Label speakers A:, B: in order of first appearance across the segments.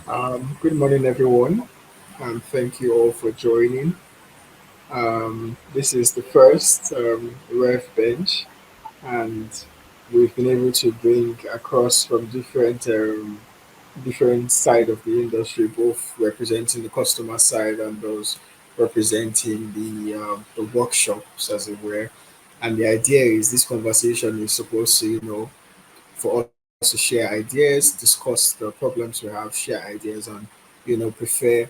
A: Good morning, everyone, and thank you all for joining. This is the first Revv Bench, and we've been able to bring across from different side of the industry, both representing the customer side and those representing the workshops, as it were. And the idea is this conversation is supposed to, for us to share ideas, discuss the problems we have, share ideas, and prefer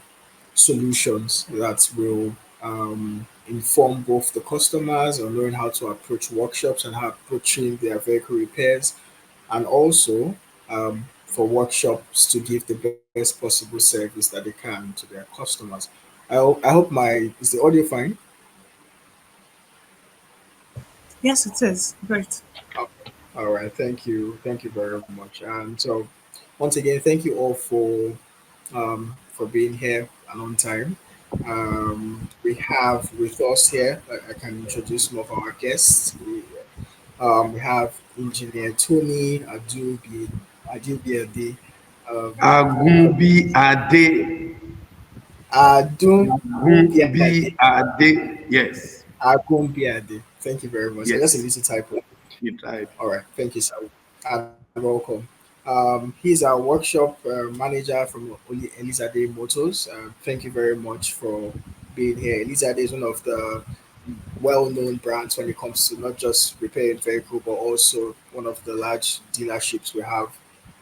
A: solutions that will inform both the customers on knowing how to approach workshops and how approaching their vehicle repairs, and also for workshops to give the best possible service that they can to their customers. I hope my is the audio fine?
B: Yes, it is. Great.
A: Okay. All right, thank you very much. And so once again, thank you all for being here and on time. We have with us here, I can introduce some of our guests. We have Engineer Tony Adubiade. Welcome.
C: Agumbi Ade.
A: Adumbiade.
C: Agumbi Ade. Yes.
A: Agumbiade. Thank you very much. So just a
C: Yes.
A: little typo.
C: You tried.
A: All right, thank you, sir, and welcome. He's our workshop manager from Elizade Motors. Thank you very much for being here. Elizade is one of the well-known brands when it comes to not just repairing vehicle, but also one of the large dealerships we have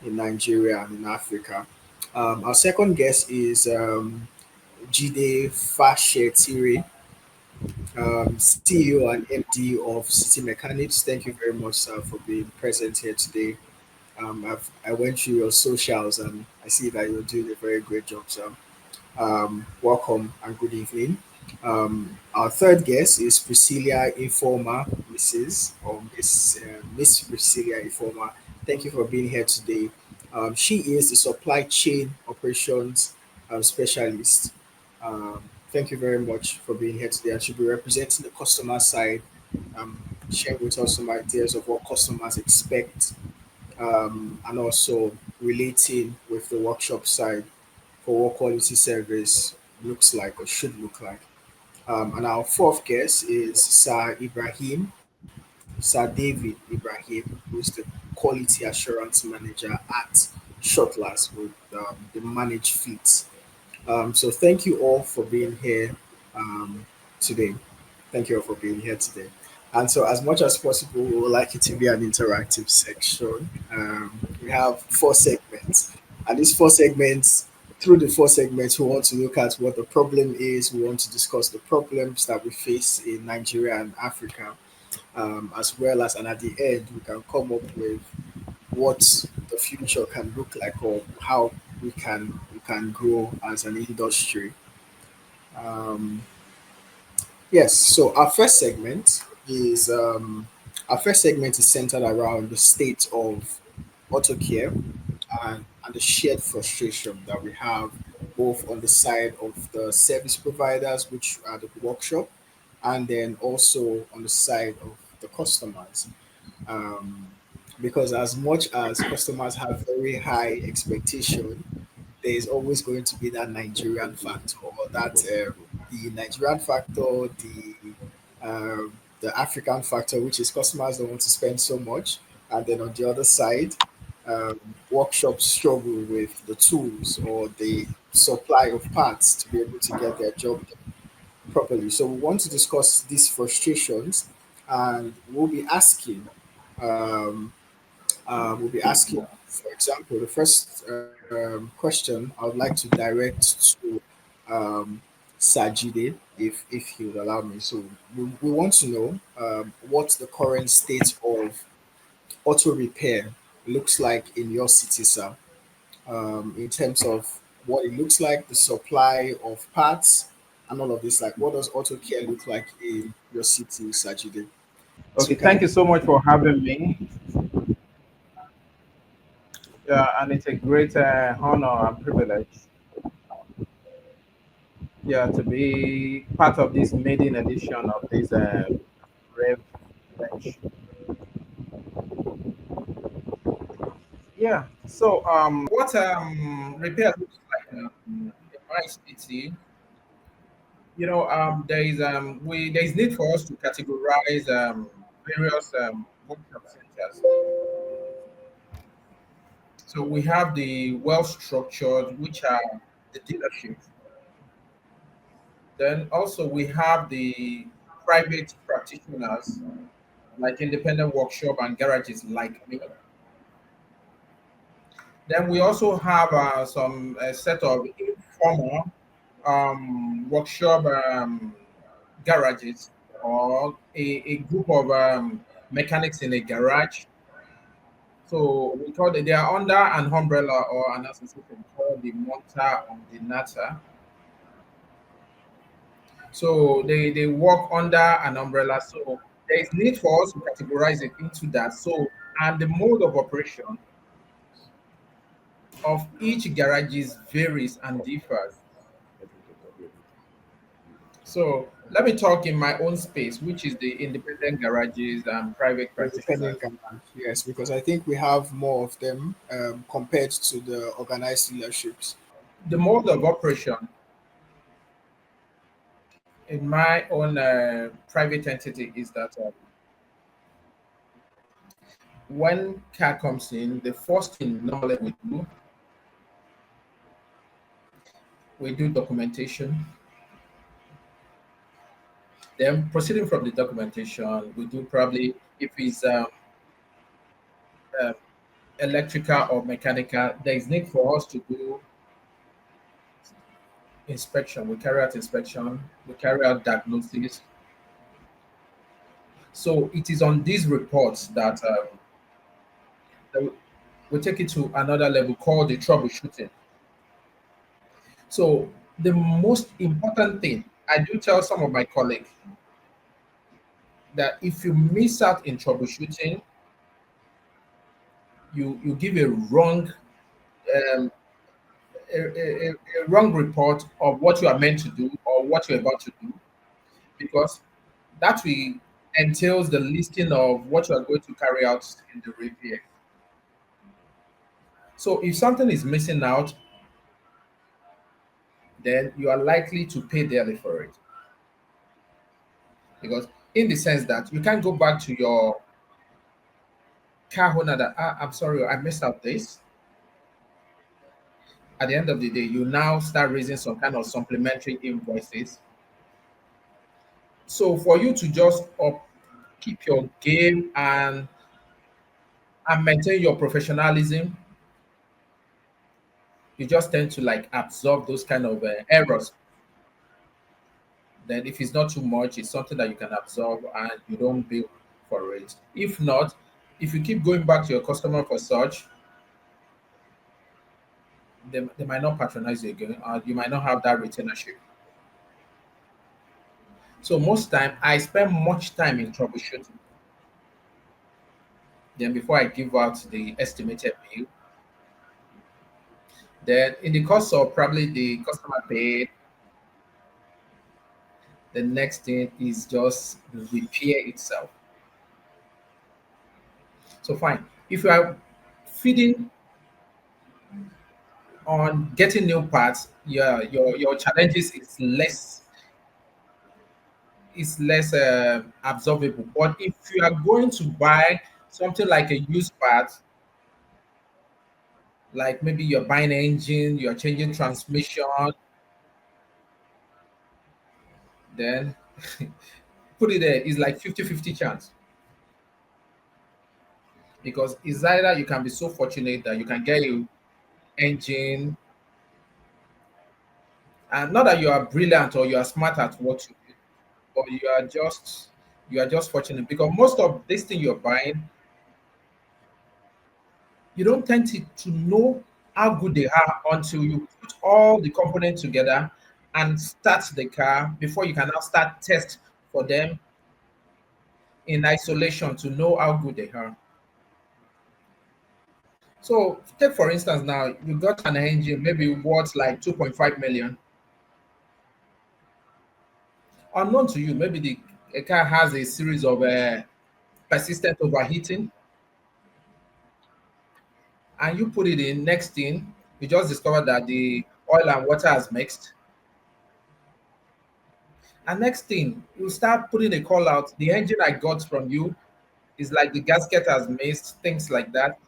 A: in Nigeria and in Africa. Our second guest is Jide Fashetire, CEO and MD of City Mechanics. Thank you very much, sir, for being present here today. I went through your socials and I see that you're doing a very great job, sir. Welcome and good evening. Our third guest is Priscilla Informa, Mrs. or Miss Priscilla Informa. Thank you for being here today. She is the supply chain operations specialist. Thank you very much for being here today, and she'll be representing the customer side, sharing with us some ideas of what customers expect, and also relating with the workshop side for what quality service looks like or should look like. And our fourth guest is Sir Ibrahim, Sir David Ibrahim, who is the Quality Assurance Manager at Shotlas with the Managed Fleet. So thank you all for being here um, today. Thank you all for being here today. And so, as much as possible, we would like it to be an interactive section. We have four segments, and these four segments, through the four segments, we want to look at what the problem is. We want to discuss the problems that we face in Nigeria and Africa, as well as, and at the end, we can come up with what the future can look like or how we can grow as an industry. Um, yes. So our first segment is centered around the state of auto care and the shared frustration that we have both on the side of the service providers, which are the workshop, and then also on the side of the customers. Um, because as much as customers have very high expectation, there is always going to be that Nigerian factor, or that the Nigerian factor, the African factor, which is customers don't want to spend so much, and then on the other side, workshops struggle with the tools or the supply of parts to be able to get their job done properly. So we want to discuss these frustrations, and um, we'll be asking, for example, the first question I would like to direct to Sajide, if he would allow me. So we want to know what the current state of auto repair looks like in your city, sir, in terms of what it looks like, the supply of parts, and all of this. Like, what does auto care look like in your city, Sajide?
C: Okay.
A: So
C: Thank
A: can
C: you so much for having me. Yeah, and it's a great honor and privilege. Yeah, to be part of this maiden edition of this Rev Bench. Yeah. So, what repair looks like? my city, there is need for us to categorize various workshop centers. So we have the well structured, which are the dealerships. Then also we have the private practitioners, like independent workshop and garages like me. Then we also have some set of informal workshop garages, or a group of mechanics in a garage. So we call it, they are under an umbrella or an association called the Monta or the Nata. So they work under an umbrella. So there is need for us to categorize it into that. So, and the mode of operation of each garages varies and differs. So let me talk in my own space, which is the independent garages and private
A: Independent
C: practitioners.
A: garage, yes, because I think we have more of them compared to the organized dealerships.
C: The mode of operation in my own private entity is that when car comes in, the first thing normally we do documentation. Then proceeding from the documentation, we do probably, if it's uh, electrical or mechanical, there is need for us to do inspection. We carry out inspection, we carry out diagnosis. So it is on these reports that we take it to another level called the troubleshooting. So the most important thing, I do tell some of my colleagues that if you miss out in troubleshooting, you give a um, a wrong report of what you are meant to do or what you're about to do, because that will entails the listing of what you are going to carry out in the repair. So if something is missing out, then you are likely to pay dearly for it, because in the sense that you can't go back to your car owner that, I'm sorry, I messed up this. At the end of the day, you now start raising some kind of supplementary invoices. So for you to just keep your game and maintain your professionalism, you just tend to like absorb those kind of errors. Then if it's not too much, it's something that you can absorb and you don't bill for it. If not, if you keep going back to your customer for such, they might not patronize you again, or you might not have that retainership. So most time I spend much time in troubleshooting. Then before I give out the estimated bill, then in the course of probably the customer paid, the next thing is just the repair itself. So fine. If you are feeding on getting new parts, yeah, your challenges is less absorbable. But if you are going to buy something like a used part, like maybe you're buying an engine, you're changing transmission, then put it there, it's like 50-50 chance, because it's either you can be so fortunate that you can get a engine, and not that you are brilliant or you are smart at what you do, but you are just fortunate, because most of this thing you're buying, you don't tend to know how good they are until you put all the components together and start the car before you can now start test for them in isolation to know how good they are. So take for instance, now you got an engine maybe worth like 2.5 million. Unknown to you, maybe the a car has a series of persistent overheating, and you put it in. Next thing, you just discover that the oil and water has mixed. And next thing, you start putting a call out. The engine I got from you is like the gasket has missed, things like that.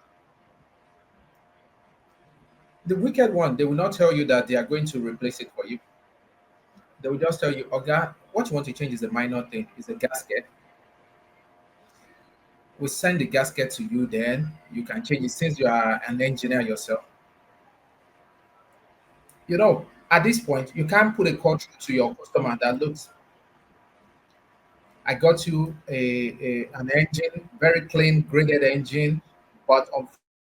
C: The wicked one, they will not tell you that they are going to replace it for you. They will just tell you, Oga, what you want to change is a minor thing, is a gasket. We send the gasket to you, then you can change it since you are an engineer yourself. At this point, you can't put a call through to your customer that looks, I got you an engine, very clean, graded engine, but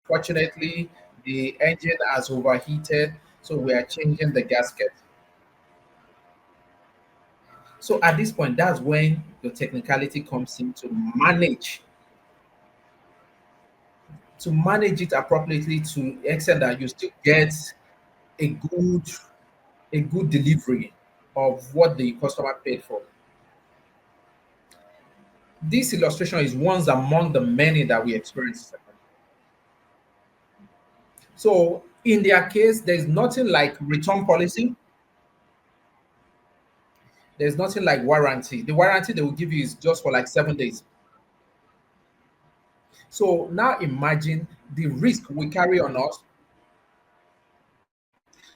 C: unfortunately, the engine has overheated, so we are changing the gasket. So at this point, that's when your technicality comes in to manage it appropriately to the extent that you still get a good a good delivery of what the customer paid for. This illustration is one among the many that we experience. So in their case, there's nothing like return policy. There's nothing like warranty. The warranty they will give you is just for like 7 days. So now imagine the risk we carry on us.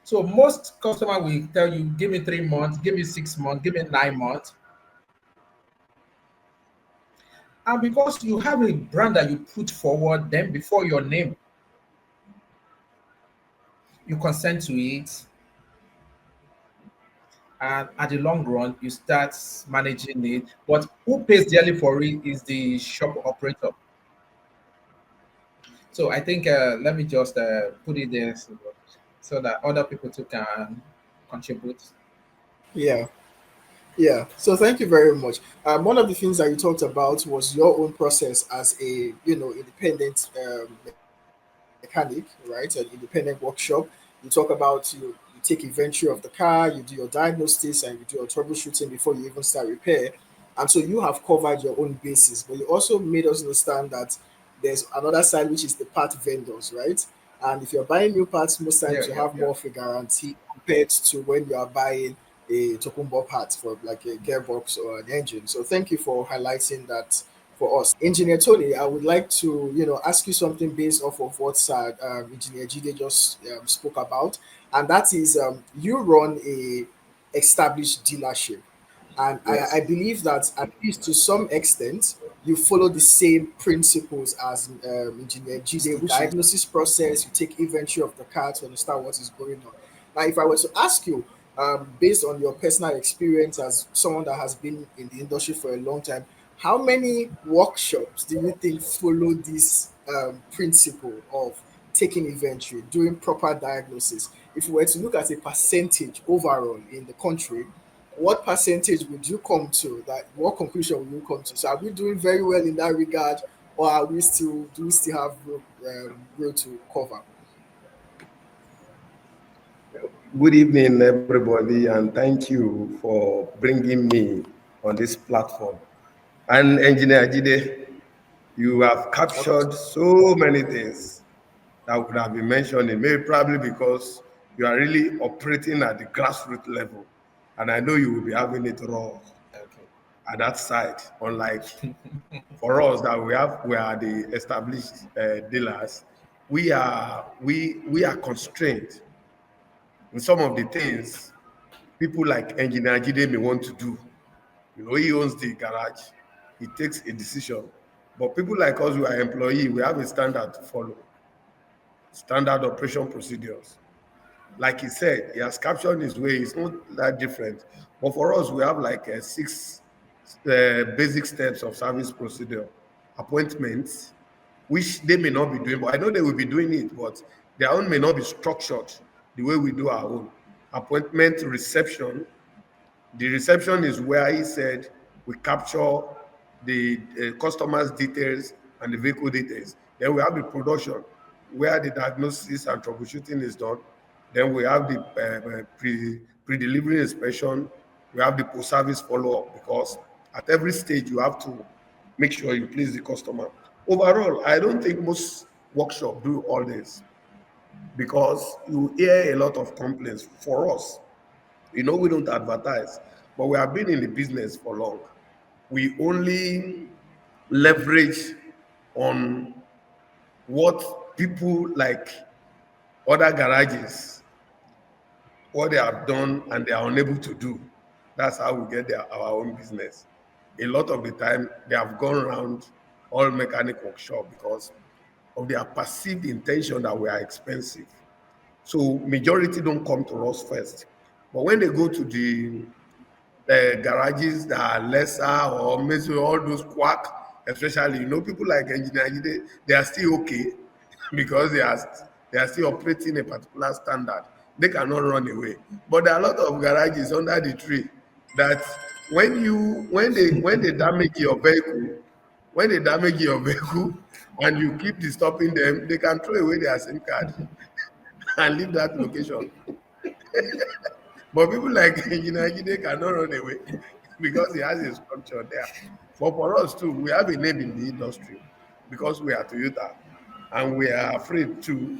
C: So most customer will tell you, give me 3 months, give me 6 months, give me 9 months. And because you have a brand that you put forward, then before your name, you consent to it, and at the long run you start managing it, but who pays dearly for it is the shop operator. So I think let me just put it there so that other people too can contribute.
A: Yeah. Yeah, so thank you very much. One of the things that you talked about was your own process as a independent mechanic, right? An independent workshop. You talk about you take inventory of the car, you do your diagnosis, and you do your troubleshooting before you even start repair. And so you have covered your own basis, but you also made us understand that there's another side which is the part vendors, right? And if you're buying new parts, most
C: Yeah,
A: times you
C: yeah,
A: have
C: yeah.
A: more of a guarantee compared to when you are buying a Tokumbo part for like a gearbox or an engine. So thank you for highlighting that for us. Engineer Tony, I would like to, ask you something based off of what Engineer Jide just spoke about, and that is you run a established dealership, and I
C: Yes.
A: believe that at least to some extent you follow the same principles as Engineer Jide, which is diagnosis process. You take inventory of the car to understand what is going on. Now, if I were to ask you, based on your personal experience as someone that has been in the industry for a long time, how many workshops do you think follow this principle of taking inventory, doing proper diagnosis? If we were to look at a percentage overall in the country, what percentage would you come to? That what conclusion would you come to? So, are we doing very well in that regard, or are we still do we still have road to cover?
D: Good evening, everybody, and thank you for bringing me on this platform. And Engineer Jide, you have
A: Okay.
D: captured so many things that would have been mentioned, maybe probably because you are really operating at the grassroots level. And I know you will be having it raw
C: Okay.
D: at that side, unlike for us that we are the established dealers. We are constrained in some of the things people like Engineer Jide may want to do. He owns the garage, he takes a decision. But people like us who are employee, we have a standard to follow, standard operation procedures. Like he said, he has captured his way. It's not that different. But for us, we have like six basic steps of service procedure. Appointments, which they may not be doing, but I know they will be doing it, but their own may not be structured the way we do our own. Appointment, reception, the reception is where he said we capture the customer's details and the vehicle details. Then we have the production where the diagnosis and troubleshooting is done. Then we have the pre-delivery inspection. We have the post-service follow-up because at every stage you have to make sure you please the customer. Overall, I don't think most workshop do all this. because you hear a lot of complaints for us. We don't advertise, but we have been in the business for long. We only leverage on what people like other garages, what they have done and they are unable to do. That's how we get our own business. A lot of the time, they have gone around all mechanic workshop because of their perceived intention that we are expensive. So majority don't come to us first. But when they go to the garages that are lesser or maybe all those quack, especially, people like engineer, they are still okay because they are still operating a particular standard. They cannot run away. But there are a lot of garages under the tree that when they damage your vehicle, when they damage your vehicle and you keep disturbing them, they can throw away their SIM card and leave that location. But people like Engineer Jide cannot run away because he has a structure there. But for us too, we have a name in the industry because we are Toyota and we are afraid too.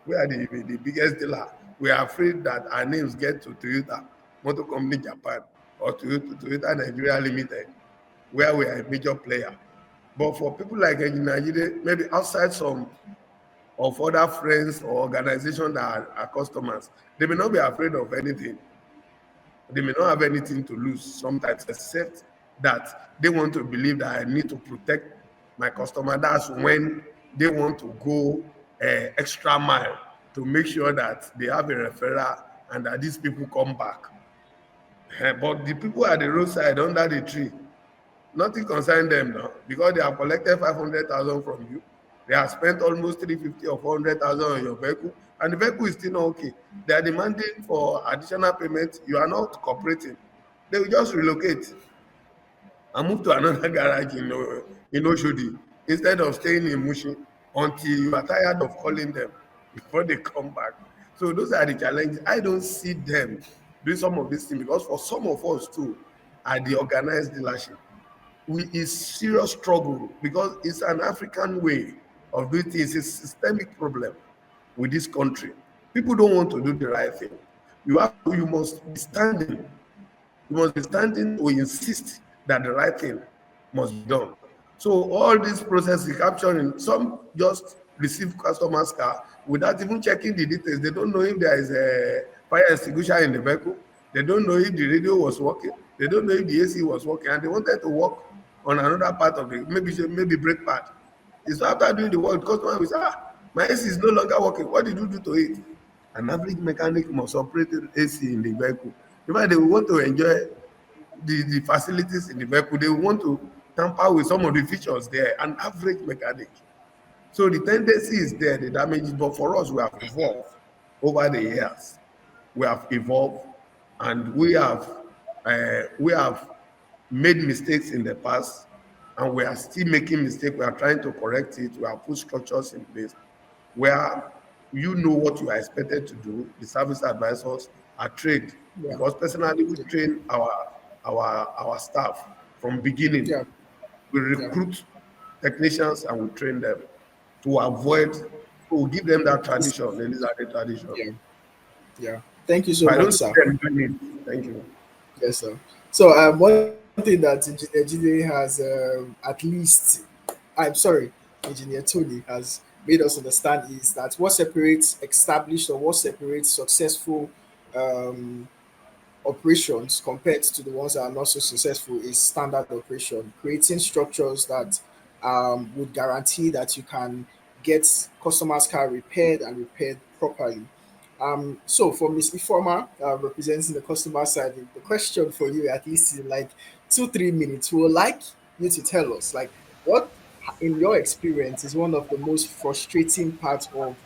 D: We are the biggest dealer. We are afraid that our names get to Toyota Motor Company Japan or Toyota Nigeria Limited, where we are a major player. But for people like Engineer Jide, maybe outside some of other friends or organizations that are customers, they may not be afraid of anything. They may not have anything to lose sometimes, except that they want to believe that I need to protect my customer. That's when they want to go extra mile to make sure that they have a referral and that these people come back. But the people at the roadside under the tree, nothing concern them now because they have collected 500,000 from you. They have spent almost 350 or 400,000 on your vehicle, and the vehicle is still not okay. They are demanding for additional payment. You are not cooperating. They will just relocate and move to another garage in Oshodi instead of staying in Mushi until you are tired of calling them before they come back. So those are the challenges. I don't see them doing some of these things because for some of us too, at the organized dealership, we is serious struggle because it's an African way of doing things. It's a systemic problem with this country. People don't want to do the right thing. You must be standing. You must be standing to insist that the right thing must be done. So all this process is capturing. Some just receive customers' car without even checking the details. They don't know if there is a fire extinguisher in the vehicle. They don't know if the radio was working. They don't know if the AC was working, and they wanted to work on another part of it, maybe brake pad. It's after doing the work, the customer will say, my AC is no longer working. What did you do to it? An average mechanic must operate the AC in the vehicle. In fact, they will want to enjoy the facilities in the vehicle. They will want to tamper with some of the features there. An average mechanic. So the tendency is there, the damage is, but for us, we have evolved over the years. We have evolved, and we have made mistakes in the past, and we are still making mistakes. We are trying to correct it. We have put structures in place where you know what you are expected to do. The service advisors are trained
A: Yeah.
D: because personally we train our staff from beginning.
A: Yeah.
D: We
A: Yeah.
D: recruit technicians and we train them to avoid. So we give them that tradition, Elizabeth tradition.
A: Yeah. Yeah. Thank you so
D: But I
A: much,
D: don't see
A: sir.
D: them doing it. Thank you.
A: Yes, sir. So one thing that Engineer Jide has at least, I'm sorry, Engineer Tony has made us understand is that what separates established or what separates successful um, operations compared to the ones that are not so successful is standard operation, creating structures that would guarantee that you can get customers' car repaired and repaired properly. So for Miss Ifoma, representing the customer side, the question for you, at least in like 2 3 minutes, we would like you to tell us like what in your experience is one of the most frustrating parts of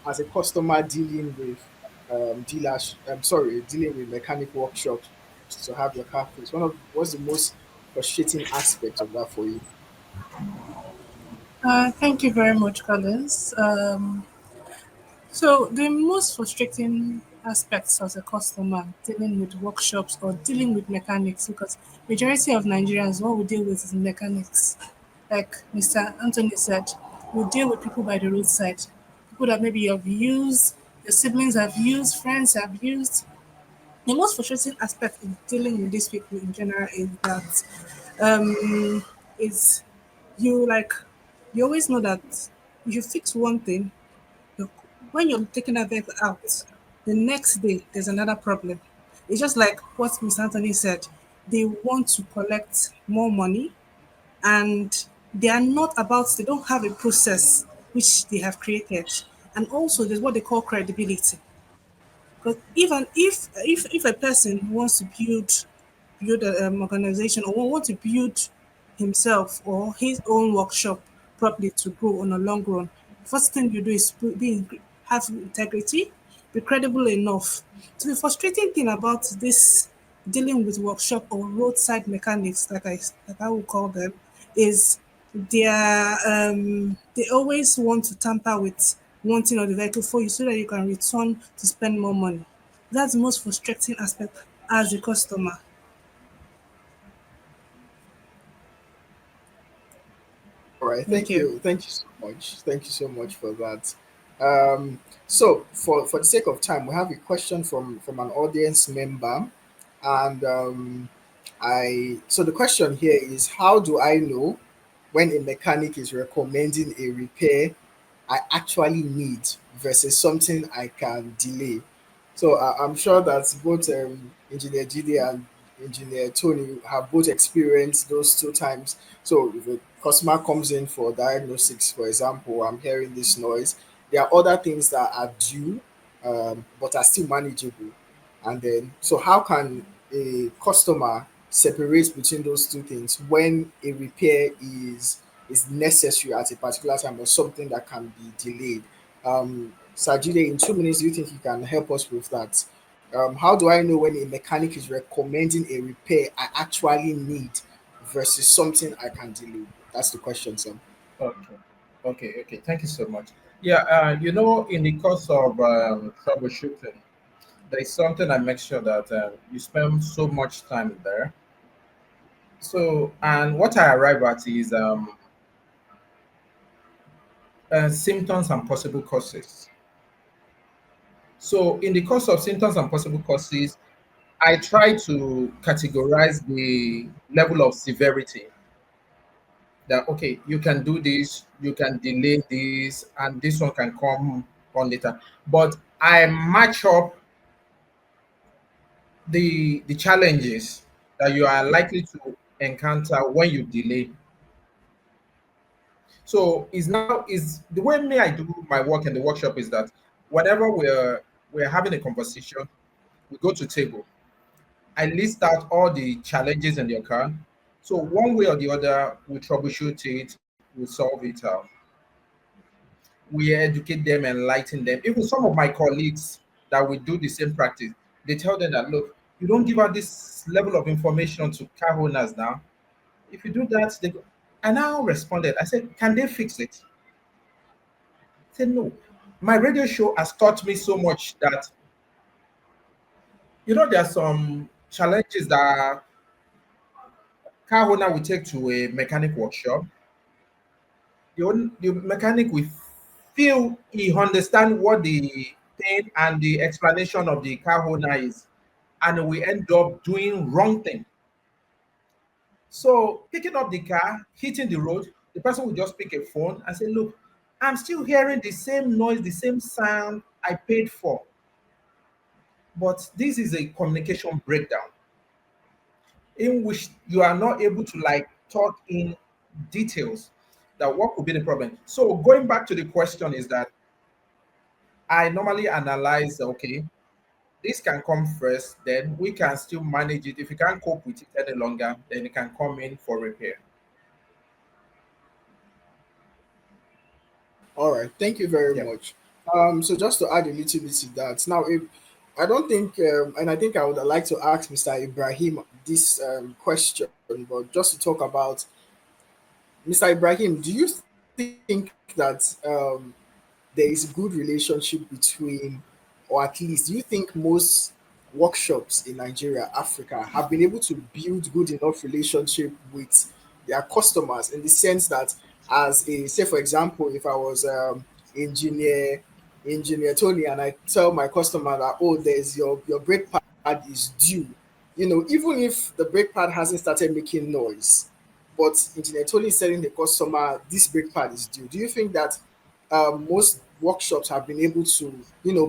A: as a customer dealing with dealers. I'm sorry, dealing with mechanic workshops to have your car fixed. What's the most frustrating aspect of that for you?
B: Thank you very much, Collins. So the most frustrating aspects as a customer dealing with workshops or dealing with mechanics, because majority of Nigerians, what we deal with is mechanics. Like Mr. Anthony said, we deal with people by the roadside. people that maybe you have used, your siblings have used, friends have used. The most frustrating aspect in dealing with these people in general is that is you like you always know that if you fix one thing, you- when you're taking that vehicle out, the next day there's another problem. It's just like what Mr. Anthony said. They want to collect more money and they don't have a process which they have created. And also there's what they call credibility. Because even if a person wants to build an organization or want to build himself or his own workshop properly to grow on a long run, first thing you do is have integrity, be credible enough. So the frustrating thing about this dealing with workshop or roadside mechanics, like I would call them, is they always want to tamper with one thing or the vehicle for you so that you can return to spend more money. That's the most frustrating aspect as a customer.
A: All right,
B: Thank you.
A: thank you so much, thank you so much for that. So for the sake of time, we have a question from an audience member, and I so the question here is, how do I know when a mechanic is recommending a repair I actually need versus something I can delay? So I'm sure that both Engineer GD and Engineer Tony have both experienced those two times. So if a customer comes in for diagnostics, for example, I'm hearing this noise. There are other things that are due, but are still manageable. And then, so how can a customer separate between those two things when a repair is necessary at a particular time or something that can be delayed? Sajide, in 2 minutes, do you think you can help us with that? How do I know when a mechanic is recommending a repair I actually need versus something I can delay? That's the question, Sam.
C: Okay. Okay. Thank you so much. Yeah, in the course of troubleshooting, there is something I make sure that you spend so much time there. So, and what I arrive at is symptoms and possible causes. So, in the course of symptoms and possible causes, I try to categorize the level of severity. That okay, you can do this, you can delay this, and this one can come on later. But I match up the challenges that you are likely to encounter when you delay. So is now is the way me I do my work in the workshop is that whenever we're having a conversation, we go to table. I list out all the challenges in your car. So one way or the other, we troubleshoot it, we solve it out. We educate them, enlighten them. Even some of my colleagues that we do the same practice, they tell them that look, you don't give out this level of information to car owners now. If you do that, they go. I now responded. I said, can they fix it? I said, no. My radio show has taught me so much that there are some challenges that car owner will take to a mechanic workshop. The mechanic will feel he understand what the pain and the explanation of the car owner is, and we end up doing wrong thing. So picking up the car, hitting the road, the person will just pick a phone and say, "Look, I'm still hearing the same noise, the same sound I paid for, but this is a communication breakdown in which you are not able to like talk in details that what could be the problem." So going back to the question is that I normally analyze, okay, this can come first, then we can still manage it. If you can't cope with it any longer, then it can come in for repair.
A: All right, thank you very
C: Yeah.
A: much. So just to add a little bit to that, now if I don't think, and I think I would like to ask Mr. Ibrahim this question, but just to talk about Mr. Ibrahim, do you think that there is good relationship between, or at least, do you think most workshops in Nigeria, Africa, have been able to build good enough relationship with their customers in the sense that, as a say, for example, if I was engineer engineer Tony and I tell my customer that, oh, there's your brake pad is due, even if the brake pad hasn't started making noise, but engineer Tony is telling the customer this brake pad is due. Do you think that most workshops have been able to,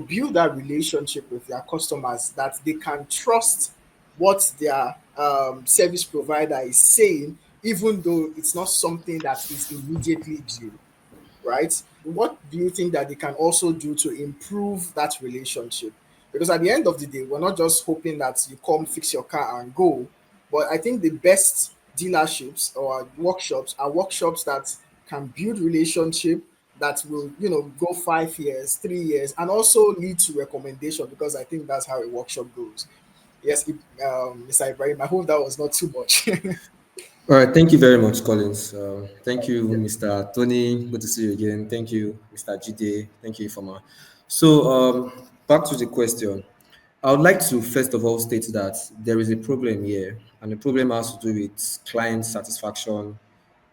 A: build that relationship with their customers, that they can trust what their service provider is saying, even though it's not something that is immediately due? Right? What do you think that they can also do to improve that relationship? Because at the end of the day, we're not just hoping that you come fix your car and go, but I think the best dealerships or workshops are workshops that can build relationship, that will, go 5 years, 3 years, and also lead to recommendation, because I think that's how a workshop goes. Yes, Mr. Ibrahim, I hope that was not too much.
E: All right, thank you very much, Collins. Thank you,
A: Yeah.
E: Mr. Tony. Good to see you again. Thank you, Mr. Jide. Thank you, Ifama. So, back to the question. I would like to first of all state that there is a problem here, and the problem has to do with client satisfaction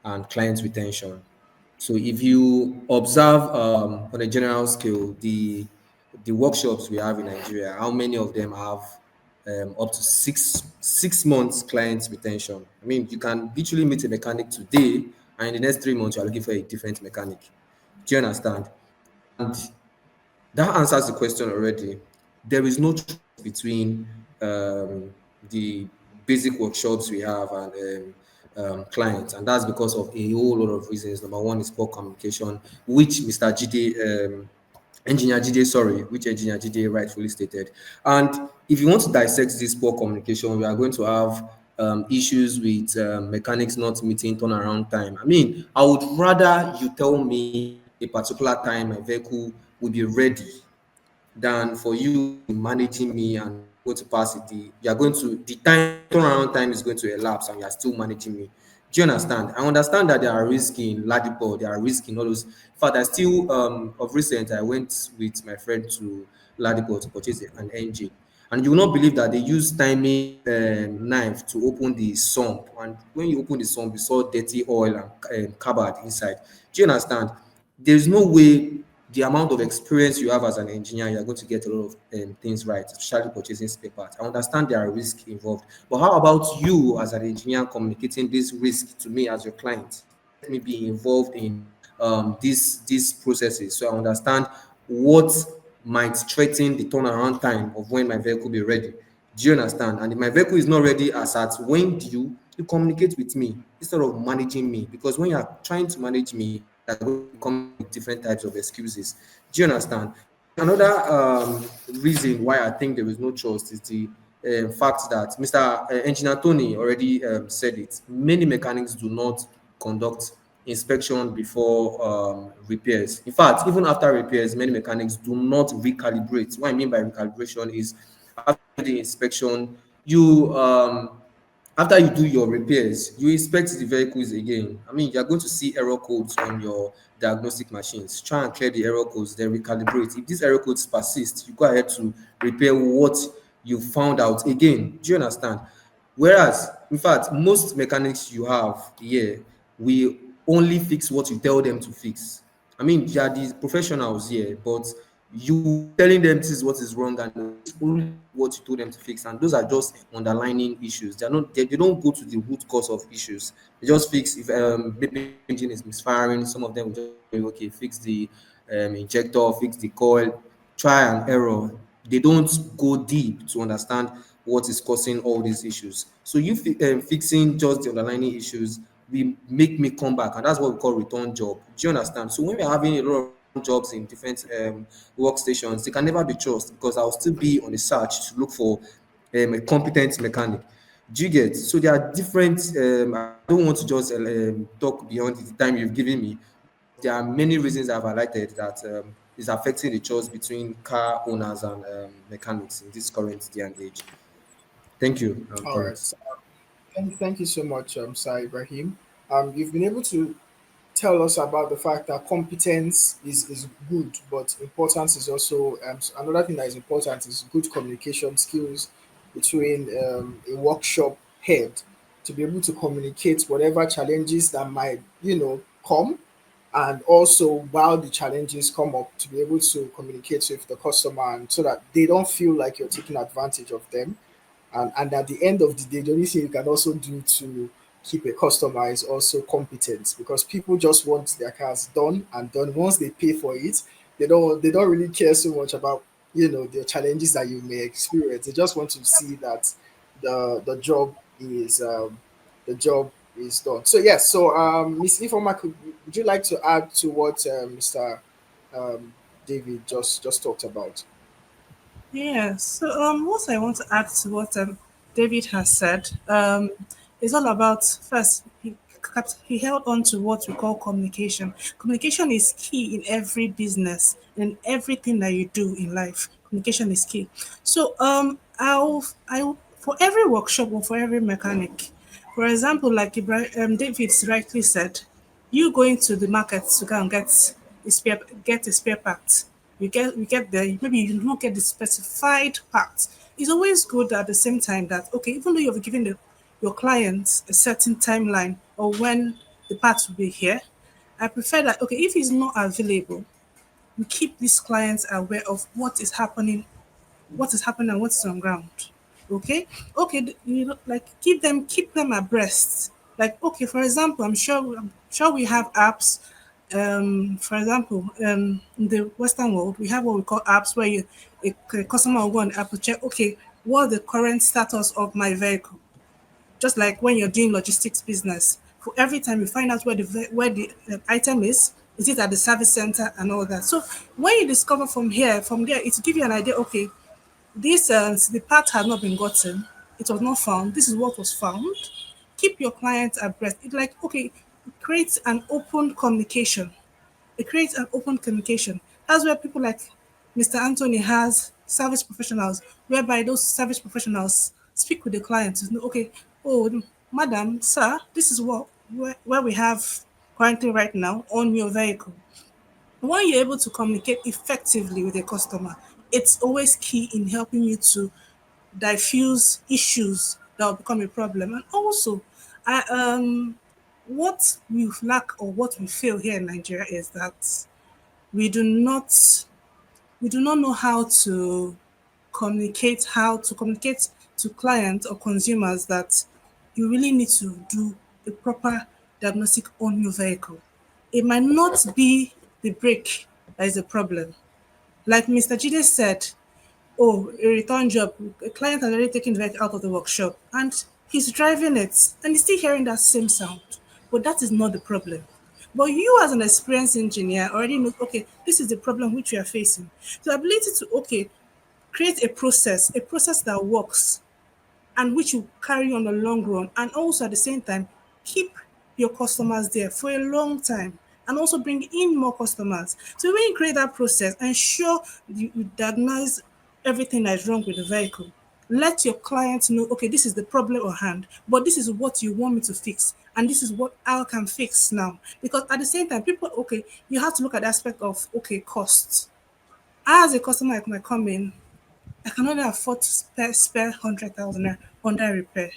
E: and client retention. So if you observe on a general scale, the workshops we have in Nigeria, how many of them have up to six months client retention? I mean, you can literally meet a mechanic today, and in the next 3 months, you are looking for a different mechanic. Do you understand? And that answers the question already. There is no trust between the basic workshops we have and clients, and that's because of a whole lot of reasons. Number one is poor communication, which Mr. Engineer Jide, sorry, which Engineer Jide rightfully stated. And if you want to dissect this poor communication, we are going to have issues with mechanics not meeting turnaround time. I mean, I would rather you tell me a particular time my vehicle will be ready than for you to be managing me and we are not going to pass it. The time turnaround time is going to elapse and you are still managing me. Do you understand? I understand that there are risks in Ladipo, there are risks in all those. In fact, I still of recent I went with my friend to Ladipo to purchase an engine. And you will not believe that they use timing knife to open the sump. And when you open the sump, you saw dirty oil and cupboard inside. Do you understand? There's no way the amount of experience you have as an engineer, you're going to get a lot of things right, especially purchasing spare parts. I understand there are risks involved, but how about you as an engineer communicating this risk to me as your client? Let me be involved in these processes so I understand what might threaten the turnaround time of when my vehicle be ready. Do you understand? And if my vehicle is not ready as at when due, you communicate with me instead of managing me. Because when you're trying to manage me, you're going to be coming up with different types of excuses. Do you understand? Then another reason why I think there is no trust is the fact that Mr. Engineer Tony already said it. Many mechanics do not conduct inspection before repairs. In fact, even after repairs, many mechanics do not recalibrate. What I mean by recalibration is after you do the inspection, you after you do your repairs, you inspect the vehicles again. I mean, you're going to see error codes on your diagnostic machines. Try and clear the error codes, then recalibrate. If these error codes persist, you go ahead to repair what you found out again. Do you understand? Whereas, in fact, most mechanics you have here will only fix what you tell them to fix. I mean, they are these professionals here, but you will be telling them this is what is wrong and they will only fix what you told them to fix. And those are just underlining issues. They don't go to the root cause of issues. They just fix if maybe the engine is misfiring. Some of them will just say, okay, fix the injector, fix the coil, try and error. They don't go deep to understand what is causing all these issues. So you fixing just the underlying issues will make me come back, and that's what we call return job. Do you understand? So when we're having a lot of return jobs in different workstations, they can never be trusted because I'll still be on the search to look for a competent mechanic. Do you get? So there are different. I don't want to just talk beyond the time you've given me, but there are many reasons I've highlighted that is affecting the trust between car owners and mechanics in this current day and age. Thank you,
A: All right.
E: Collins.
A: Thank you so much, Sir Ibrahim. You've been able to tell us about the fact that competence is good, but importance is also another thing that is important is good communication skills between a workshop head to be able to communicate whatever challenges that might come, and also while the challenges come up, to be able to communicate with the customer, and so that they don't feel like you're taking advantage of them. And at the end of the day, the only thing you can also do to keep a customer is also competence, because people just want their cars done and done. Once they pay for it, they don't really care so much about the challenges that you may experience. They just want to see that the job is done. So yes, so Miss Ifoma, would you like to add to what Mr. Um, David just talked about?
B: Yeah. So what I want to add to what David has said is all about first he held on to what we call communication. Communication is key in every business, in everything that you do in life. Communication is key. So I'll for every workshop or for every mechanic, for example, like David rightly said, you going to the market to go and get a spare part. You get there, maybe you don't get the specified part. It's always good at the same time that okay, even though you've given your clients a certain timeline or when the parts will be here, I prefer that okay, if it's not available, we keep these clients aware of what is happening and what's on ground. Okay, okay, like keep them abreast. Like okay, for example, I'm sure we have apps. For example, in the Western world, we have what we call apps where a customer will go on the app to check. Okay, what's the current status of my vehicle? Just like when you're doing logistics business, for every time you find out where the item is it at the service center and all that. So when you discover from there, it will give you an idea. Okay, this the part has not been gotten. It was not found. This is what was found. Keep your clients abreast. It like okay, create an open communication. It creates an open communication. That's where people like Mr. Anthony has service professionals, whereby those service professionals speak with the clients. Okay, oh, madam, sir, this is where we have currently right now on your vehicle. When you're able to communicate effectively with a customer, it's always key in helping you to diffuse issues that will become a problem. And also, I what we lack or what we feel here in Nigeria is that we do not we do not know how to communicate to clients or consumers that you really need to do a proper diagnostic on your vehicle. It might not be the brake that is the problem. Like Mr. Jide said, oh, a return job, a client has already taken the vehicle out of the workshop and he's driving it and he's still hearing that same sound. But that is not the problem. But you as an experienced engineer already know, okay, this is the problem which we are facing. So ability to, okay, create a process that works and which will carry on the long run, and also at the same time keep your customers there for a long time and also bring in more customers. So when you create that process, ensure you diagnose everything that is wrong with the vehicle. Let your clients know, okay, this is the problem at hand, but this is what you want me to fix, and this is what I can fix now. Because at the same time, people, okay, you have to look at the aspect of, okay, costs. As a customer, I might come in, I can only afford to spare 100,000 on that repair.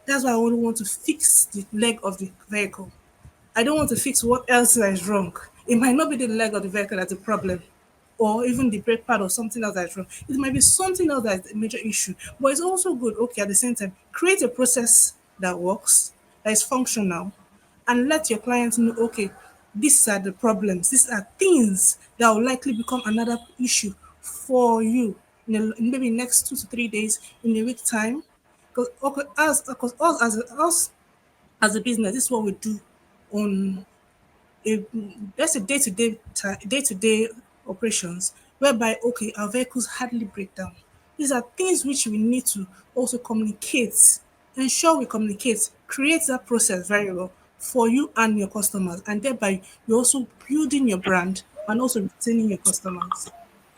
B: That's why I only want to fix the leg of the vehicle. I don't want to fix what else that is wrong. It might not be the leg of the vehicle that's a problem, or even the brake pad or something else that's wrong. It might be something else that's a major issue. But it's also good, okay, at the same time, create a process that works, that is functional, and let your clients know, okay, these are the problems, these are things that will likely become another issue for you in maybe next 2 to 3 days, in a week time. Because okay, us as a business, this is what we do on a that's a day-to-day operations, whereby okay, our vehicles hardly break down. These are things which we need to also communicate, ensure we communicate, create that process very well for you and your customers, and thereby you're also building your brand and also retaining your customers.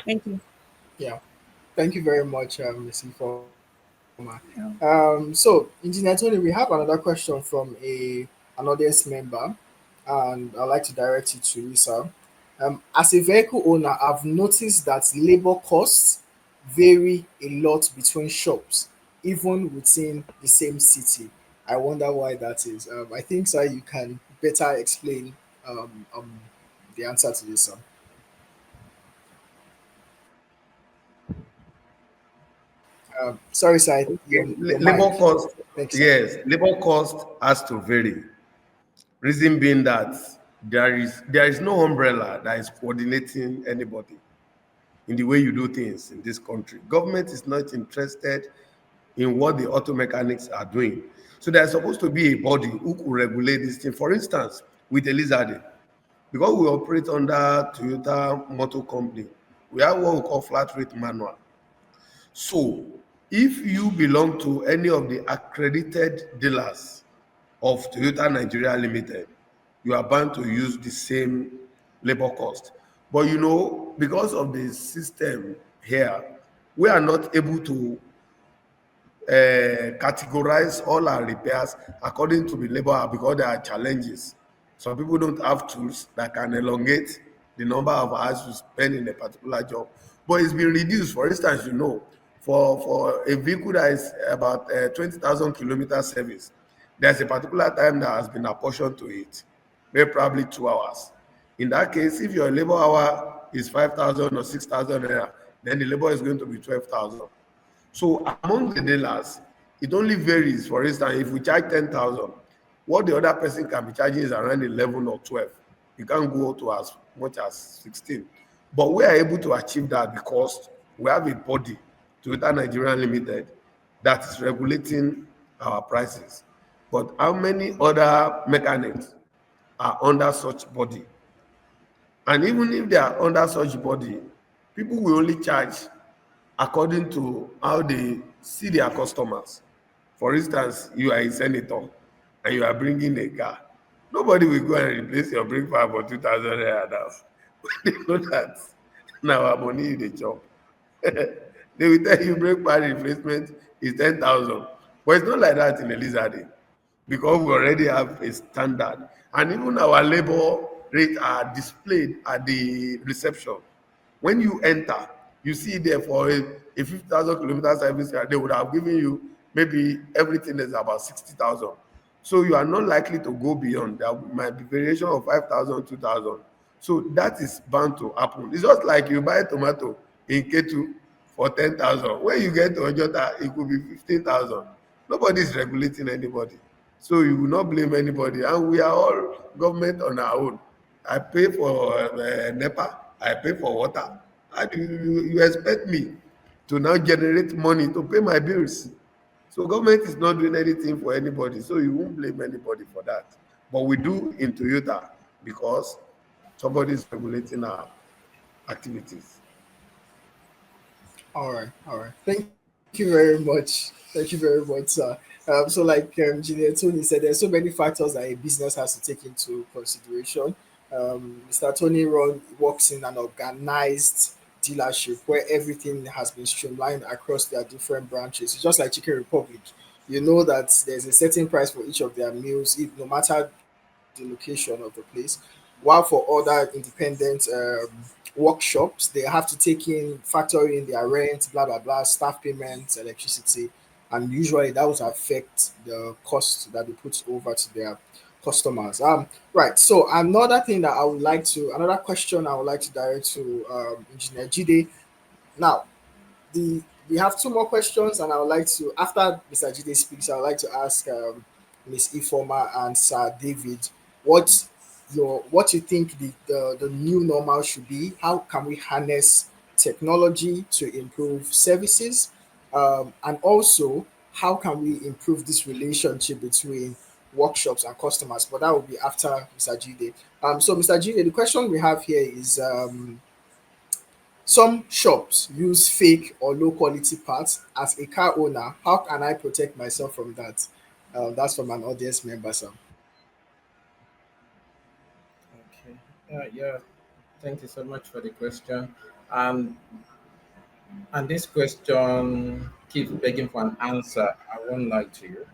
B: Thank you.
A: Yeah. Thank you very much, Ms. Informa.
B: Yeah.
A: So, Engineer Tony, we have another question from an audience member, and I'd like to direct it to Lisa. As a vehicle owner, I've noticed that labor costs vary a lot between shops, even within the same city. I wonder why that is. I think, sir, you can better explain the answer to this. Sorry, side. Your mic.
D: Labor cost,
A: Thank you, sir.
D: yes, labor cost has to vary. Reason being that there is no umbrella that is coordinating anybody in the way you do things in this country. Government is not interested in what the auto mechanics are doing. So there's supposed to be a body who could regulate this thing. For instance, with Elizade, because we operate under Toyota Motor Company, we have what we call flat rate manual. So if you belong to any of the accredited dealers of Toyota Nigeria Limited, you are bound to use the same labor cost. But because of the system here, we are not able to categorize all our repairs according to the labor hour because there are challenges. Some people don't have tools that can elongate the number of hours you spend in a particular job. But it's been reduced. For instance, for a vehicle that is about 20,000 kilometer service, there's a particular time that has been apportioned to it, maybe probably 2 hours. In that case, if your labor hour is 5,000 or 6,000 naira, then the labor is going to be 12,000. So among the dealers, it only varies. For instance, if we charge 10,000, what the other person can be charging is around 11 or 12. You can't go to as much as 16. But we are able to achieve that because we have a body, Toyota Nigeria Limited, that is regulating our prices. But how many other mechanics are under such body? And even if they are under such body, people will only charge according to how they see their customers. For instance, you are a senator and you are bringing a car. Nobody will go and replace your brake pad for 2,000 naira now. They know that now our money is the job. They will tell you brake pad replacement is 10,000. But it's not like that in Elizade because we already have a standard. And even our labor rates are displayed at the reception. When you enter, you see there for a 50,000 kilometer service, they would have given you maybe everything is about 60,000. So you are not likely to go beyond. There might be variation of 5,000, 2,000. So that is bound to happen. It's just like you buy tomato in Ketu for 10,000. When you get to Ojota, it could be 15,000. Nobody is regulating anybody. So you will not blame anybody. And we are all government on our own. I pay for NEPA, I pay for water. How do you expect me to now generate money to pay my bills? So government is not doing anything for anybody, so you won't blame anybody for that. But we do in Toyota because somebody is regulating our activities.
A: All right. Thank you very much. Thank you very much, sir. So, like Engineer Tony said, there's so many factors that a business has to take into consideration. Mr. Tony works in an organized dealership where everything has been streamlined across their different branches. It's just like Chicken Republic. You know that there's a certain price for each of their meals, if, no matter the location of the place. While for other independent workshops, they have to take in factor in their rent, blah blah blah, staff payments, electricity, and usually that would affect the cost that they put over to their customers. Right. So another question I would like to direct to Engineer Jide. Now, the we have two more questions, and I would like to, after Mr. Jide speaks, I would like to ask Ms. Ifoma and Sir David what what you think the new normal should be. How can we harness technology to improve services, and also how can we improve this relationship between workshops and customers? But that will be after Mr. Jide. So Mr. Jide, the question we have here is. Some shops use fake or low quality parts. As a car owner, how can I protect myself from that? That's from an audience member, sir.
C: Okay. Yeah. Thank you so much for the question. Um, and this question keeps begging for an answer. I won't lie to you.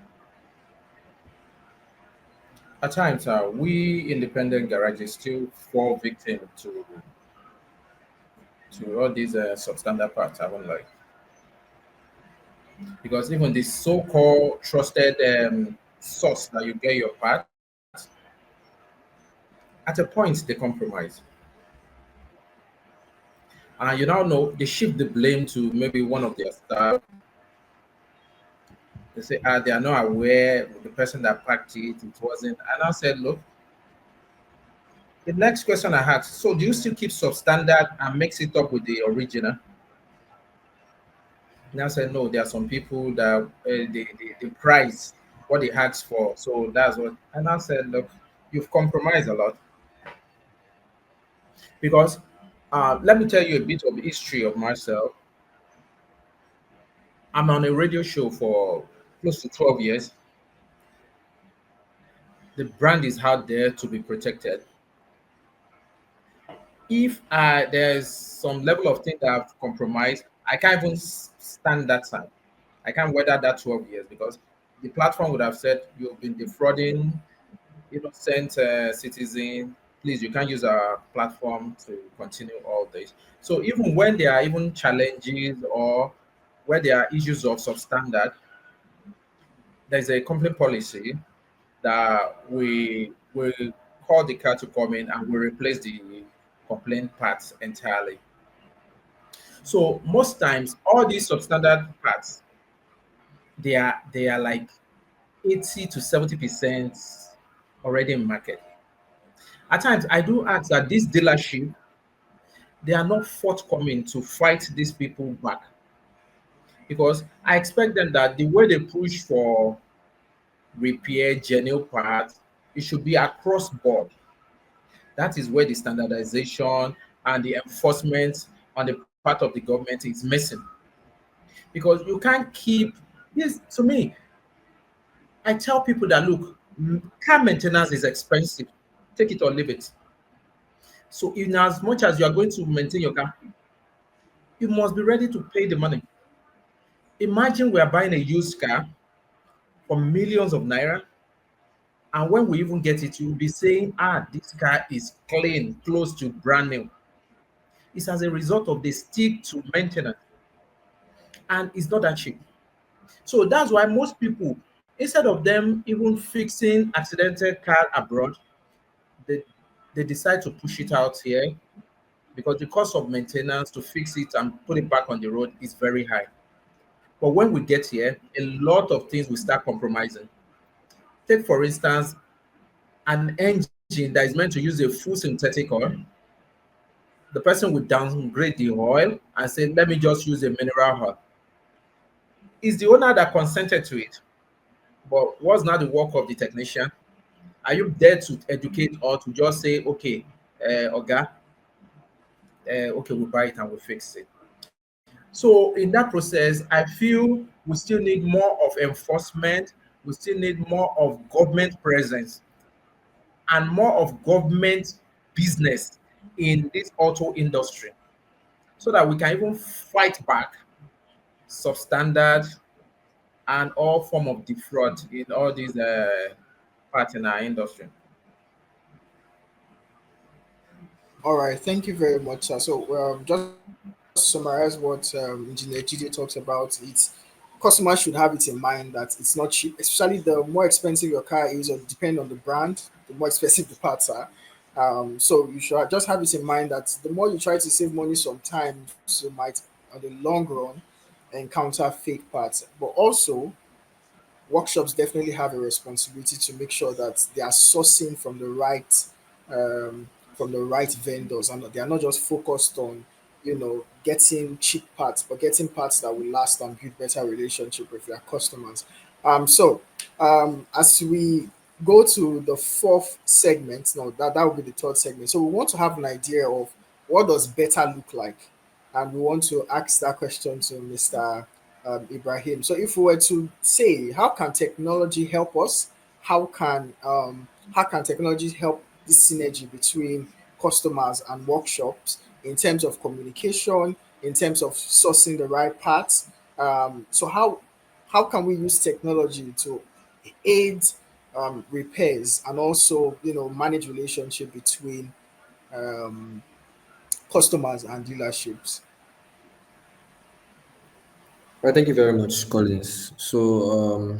C: At times, we independent garages still fall victim to all these substandard parts. I won't lie, because even the so-called trusted source that you get your parts, at a point they compromise. And you now know they shift the blame to maybe one of their staff. They say, they are not aware of the person that packed it, it wasn't. And I said, look, the next question I had, so do you still keep substandard and mix it up with the original? And I said, no, there are some people that they price what they asked for. So that's what. And I said, look, you've compromised a lot because let me tell you a bit of history of myself. I'm on a radio show for close to 12 years. The brand is out there to be protected. If there's some level of thing that I've compromised, I can't even stand that time. I can't weather that 12 years because the platform would have said you've been defrauding innocent citizen. Please, you can't use our platform to continue all this. So even when there are even challenges or where there are issues of substandard, there's a company policy that we will call the car to come in and we replace the complaint parts entirely. So most times, all these substandard parts, they are like 80 to 70% already in market. At times, I do ask that this dealership they are not forthcoming to fight these people back because I expect them that the way they push for repair genuine parts, it should be across board. That is where the standardization and the enforcement on the part of the government is missing because you can't keep this. To me, I tell people that look, car maintenance is expensive. Take it or leave it. So, in as much as you are going to maintain your car, you must be ready to pay the money. Imagine we are buying a used car for millions of naira, and when we even get it, you'll be saying, this car is clean, close to brand new. It's as a result of the stick to maintenance, and it's not that cheap. So that's why most people, instead of them even fixing accidental car abroad, they, they decide to push it out here because the cost of maintenance to fix it and put it back on the road is very high. But when we get here, a lot of things will start compromising. Take, for instance, an engine that is meant to use a full synthetic oil. The person would downgrade the oil and say, let me just use a mineral oil. It's the owner that consented to it. But what's now the work of the technician? Are you there to educate or to just say, okay, Oga, okay, we'll buy it and we'll fix it? So in that process, I feel we still need more of enforcement. We still need more of government presence and more of government business in this auto industry so that we can even fight back substandard and all form of defraud in all these parts in our industry.
A: All right, thank you very much, sir. So, just to summarize what Engineer Gide talks about, it's customers should have it in mind that it's not cheap, especially the more expensive your car is, or depend on the brand, the more expensive the parts are. So you should just have it in mind that the more you try to save money, sometimes you might, on the long run, encounter fake parts. But also, workshops definitely have a responsibility to make sure that they are sourcing um, from the right vendors, and they are not just focused on getting cheap parts, but getting parts that will last and build better relationship with their customers. As we go to the fourth segment, now that will be the third segment. So we want to have an idea of what does better look like, and we want to ask that question to Mr. Ibrahim. So if we were to say, how can technology help us? How can technology help this synergy between customers and workshops in terms of communication, in terms of sourcing the right parts? So how can we use technology to aid repairs and also manage relationship between um, customers and dealerships?
E: Well, thank you very much, Collins. So,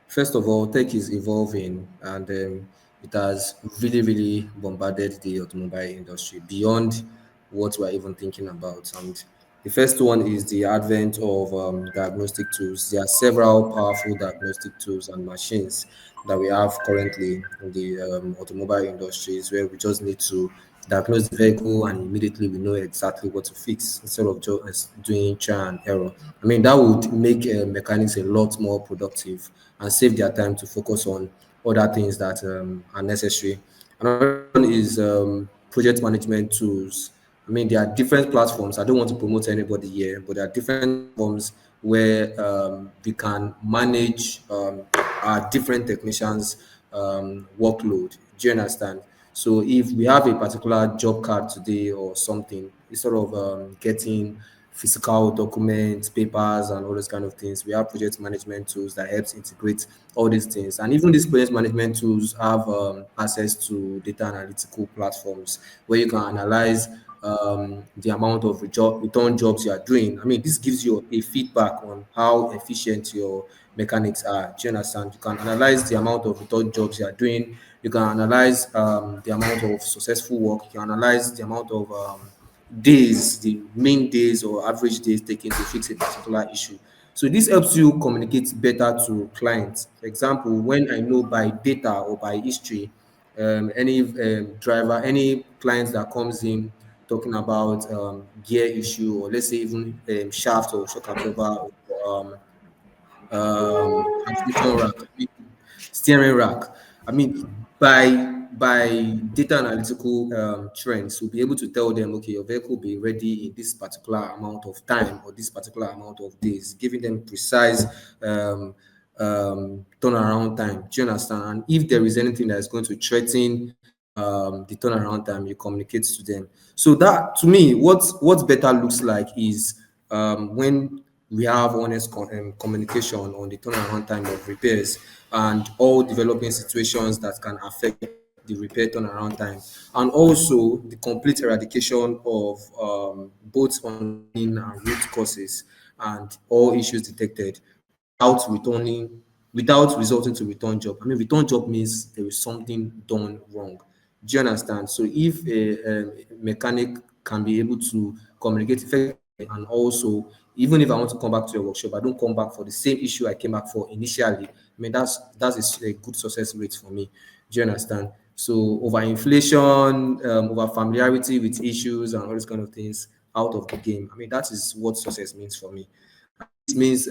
E: first of all, tech is evolving and it has really, really bombarded the automobile industry beyond what we're even thinking about. And the first one is the advent of diagnostic tools. There are several powerful diagnostic tools and machines that we have currently in the automobile industries where we just need to diagnose the vehicle and immediately we know exactly what to fix instead of just doing trial and error. I mean, that would make mechanics a lot more productive and save their time to focus on other things that are necessary. Another one is project management tools. I mean, there are different platforms. I don't want to promote anybody here, but there are different platforms where we can manage our different technicians' workload. Do you understand? So if we have a particular job card today or something, instead of getting physical documents, papers, and all those kind of things, we have project management tools that helps integrate all these things. And even these project management tools have access to data analytical platforms where you can analyze the amount of return jobs you are doing. I mean, this gives you a feedback on how efficient your mechanics are. Do you understand? You can analyze the amount of return jobs you are doing. You can analyze the amount of successful work. You can analyze the amount of days, the main days or average days taken to fix a particular issue. So this helps you communicate better to clients. For example, when I know by data or by history, any driver, any client that comes in talking about gear issue or let's say even shaft or shock absorber or transmission rack, I mean, steering rack. I mean, by data analytical trends, we'll be able to tell them, okay, your vehicle will be ready in this particular amount of time or this particular amount of days, giving them precise turnaround time. Do you understand? And if there is anything that is going to threaten the turnaround time, you communicate to them. So that to me, what better looks like is when we have honest communication on the turnaround time of repairs and all developing situations that can affect the repair turnaround time, and also the complete eradication of both underlying and root causes and all issues detected without returning, without resulting to return job. I mean, return job means there is something done wrong. Do you understand? So if a mechanic can be able to communicate effectively and also, even if I want to come back to your workshop, I don't come back for the same issue I came back for initially. I mean, that's a good success rate for me. Do you understand? So over inflation, over familiarity with issues and all these kind of things out of the game. I mean, that is what success means for me. And this means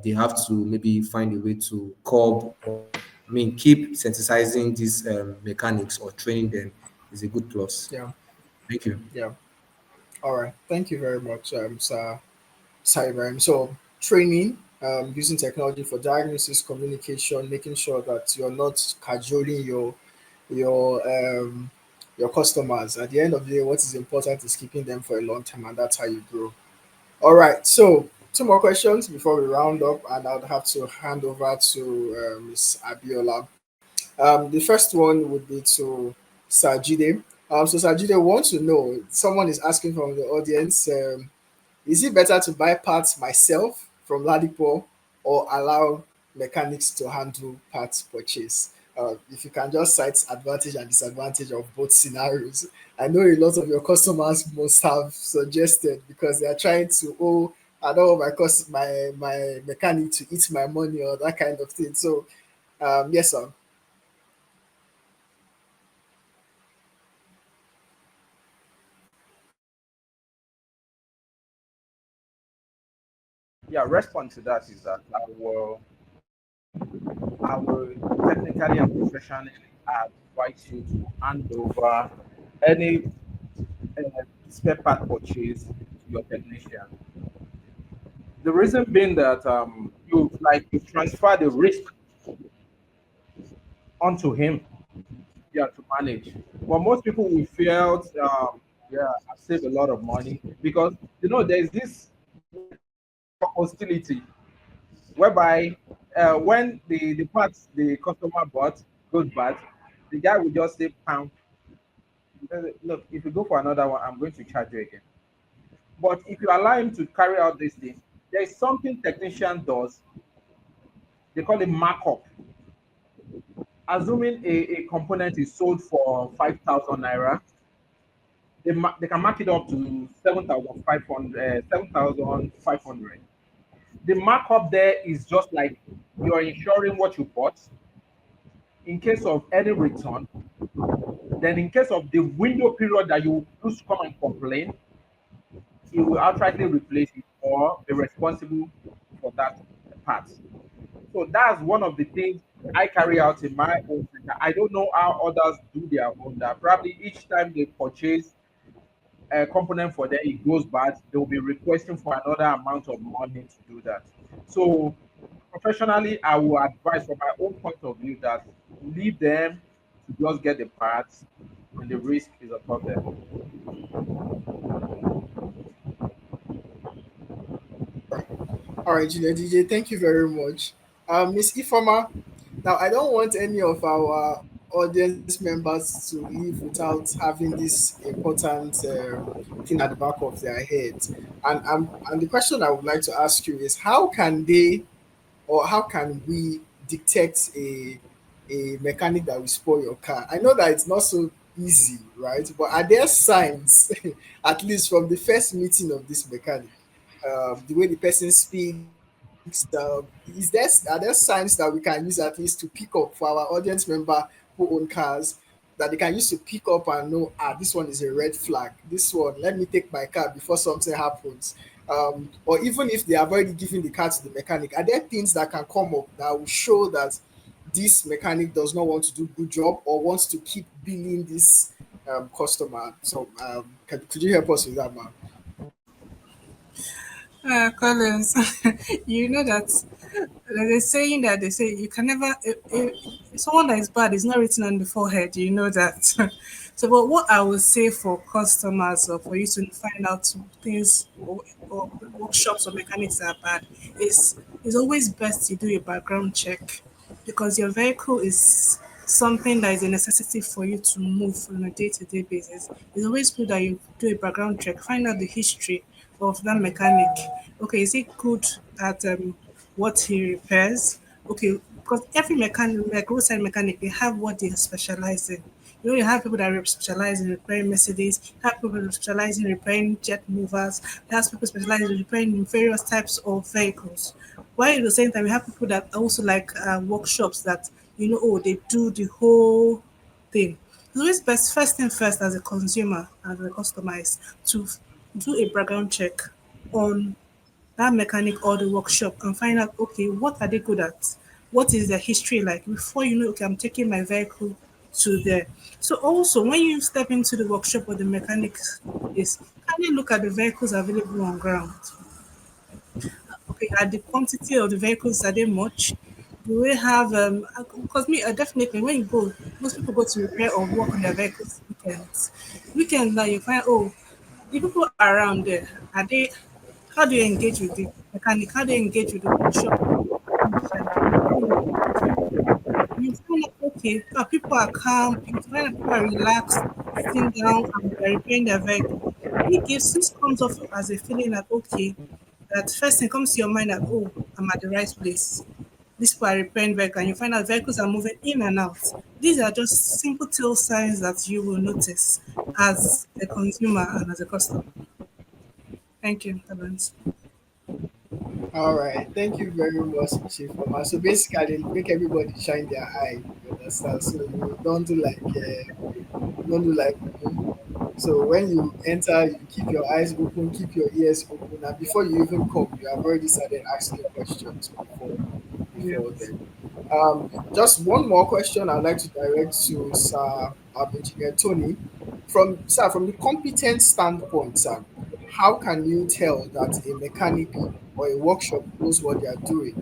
E: they have to maybe find a way to curb or I mean keep sensitizing these mechanics or training them is a good plus.
A: Yeah,
E: Thank you.
A: yeah. All right. Thank you very much, Sir Ibrahim. So training, using technology for diagnosis, communication, making sure that you're not cajoling your um your customers. At the end of the day, what is important is keeping them for a long time, and that's how you grow. All right. So two more questions before we round up, and I'll have to hand over to Miss Abiola. The first one would be to Sajide. So Sajide wants to know. Someone is asking from the audience. Is it better to buy parts myself from Ladipo or allow mechanics to handle parts purchase? If you can just cite advantage and disadvantage of both scenarios. I know a lot of your customers must have suggested because they are trying to, oh, I don't want my mechanic to eat my money or that kind of thing. So, yes, sir.
C: Yeah, response to that is that I will technically and professionally advise you to hand over any uh, spare part purchase to your technician. The reason being that you transfer the risk onto him, yeah, to manage. But most people will feel, yeah, I save a lot of money because there's this hostility whereby when the parts the customer bought goes bad, the guy will just say, "Pound, look, if you go for another one, I'm going to charge you again." But if you allow him to carry out this thing, there is something technician does. They call it markup. Assuming a component is sold for 5,000 naira, they can mark it up to 7,500. 7,500. The markup there is just like you're insuring what you bought in case of any return. Then, in case of the window period that you use to come and complain, he will outrightly replace it or be responsible for that part. So that's one of the things I carry out in my own center. I don't know how others do their own. That probably each time they purchase a component for them, it goes bad, they'll be requesting for another amount of money to do that. So professionally, I will advise from my own point of view that leave them to just get the parts, and the risk is upon them.
A: All right, Junior DJ, thank you very much. Miss Ifama, now I don't want any of our audience members to leave without having this important thing at the back of their heads. And the question I would like to ask you is how can they or how can we detect a mechanic that will spoil your car? I know that it's not so easy, right? But are there signs, at least from the first meeting of this mechanic, the way the person speaks, are there signs that we can use at least to pick up for our audience member who own cars that they can use to pick up and know, this one is a red flag. This one, let me take my car before something happens. Or even if they have already given the car to the mechanic, are there things that can come up that will show that this mechanic does not want to do good job or wants to keep billing this customer? So, could you help us with that, man?
B: Collins, you know that there's a saying that they say you can never, someone that is bad is not written on the forehead, you know that. So, but what I would say for customers or for you to find out things or workshops or mechanics that are bad is always best to do a background check because your vehicle is something that is a necessity for you to move on a day-to-day basis. It's always good that you do a background check, find out the history of that mechanic. Okay, is he good at what he repairs? Okay, because every mechanic, like roadside mechanic, they have what they specialize in. You know, you have people that specialize in repairing Mercedes, you have people that specialize in repairing jet movers, you have people specialize in repairing various types of vehicles. While at the same time, you have people that also like workshops that, oh, they do the whole thing. It's always best, first thing first, as a consumer, as a customer, is to do a background check on that mechanic or the workshop and find out, okay, what are they good at? What is their history like before you know, okay, I'm taking my vehicle to there. So also when you step into the workshop or the mechanic is, can you look at the vehicles available on ground? Okay, are the quantity of the vehicles, are they much? Do we have because me definitely when you go, most people go to repair or work on their vehicles weekends. Weekends now you find, oh, the people around there, are they, how do you engage with the mechanic? How do you engage with the workshop technician? How do you engage with them? You find out, okay, people are calm, you find out people are relaxed, sitting down and they're repairing their vehicle. It gives, this comes off as a feeling that, okay, that first thing comes to your mind that, oh, I'm at the right place. These people are repairing vehicles, and you find out vehicles are moving in and out. These are just simple tell signs that you will notice as a consumer and as a customer. Thank you, Evans.
A: All right, thank you very much, Chief Mama. So basically, make everybody shine their eye. You understand? So you don't do like mumu. So when you enter, you keep your eyes open, keep your ears open, and before you even come, you have already started asking questions before
B: Yes.
A: then. Just one more question I'd like to direct to Sir Engineer Tony. From the competent standpoint, sir, how can you tell that a mechanic or a workshop knows what they are doing?